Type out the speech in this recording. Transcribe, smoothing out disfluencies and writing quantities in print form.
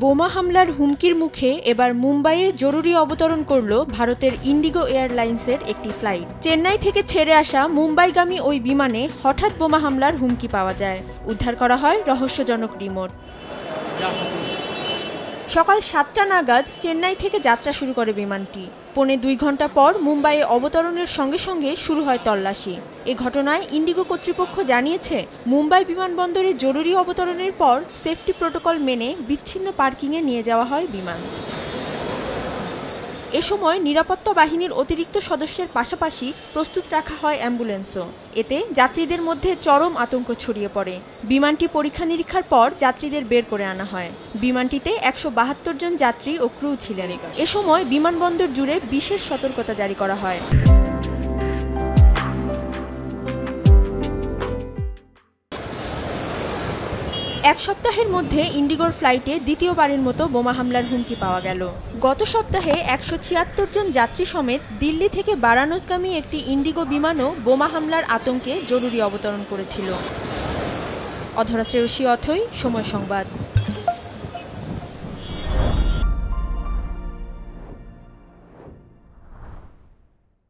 বোমা হামলার হুমকির মুখে এবার মুম্বাইয়ে জরুরি অবতরণ করল ভারতের ইন্ডিগো এয়ারলাইন্সের একটি ফ্লাইট। চেন্নাই থেকে ছেড়ে আসা মুম্বাইগামী ওই বিমানে হঠাৎ বোমা হামলার হুমকি পাওয়া যায়। উদ্ধার করা হয় রহস্যজনক রিমোট। সকাল ৭টা নাগাদ চেন্নাই থেকে যাত্রা শুরু করে বিমানটি। ২.৫ ঘন্টা পর মুম্বাইয়ে অবতরণের সঙ্গে সঙ্গে শুরু হয় তল্লাশি। এ ঘটনায় ইন্ডিগো কর্তৃপক্ষ জানিয়েছে, মুম্বাই বিমানবন্দরে জরুরি অবতরণের পর সেফটি প্রোটোকল মেনে বিচ্ছিন্ন পার্কিংয়ে নিয়ে যাওয়া হয় বিমান। এ সময় নিরাপত্তা বাহিনীর অতিরিক্ত সদস্যের পাশাপাশি প্রস্তুত রাখা হয় অ্যাম্বুলেন্সও। এতে যাত্রীদের মধ্যে চরম আতঙ্ক ছড়িয়ে পড়ে। বিমানটি পরীক্ষা নিরীক্ষার পর যাত্রীদের বের করে আনা হয়। বিমানটিতে ১৭২ জন যাত্রী ও ক্রু ছিলেন। এ সময় বিমানবন্দর জুড়ে বিশেষ সতর্কতা জারি করা হয়। এক সপ্তাহের মধ্যে ইন্ডিগোর ফ্লাইটে দ্বিতীয়বারের মতো বোমা হামলার হুমকি পাওয়া গেল। গত সপ্তাহে ১৭৬ জন যাত্রী সমেত দিল্লি থেকে বারাণসগামী একটি ইন্ডিগো বিমানও বোমা হামলার আতঙ্কে জরুরি অবতরণ করেছিল। অধরা শ্রেয়সী অথৈ, সময় সংবাদ।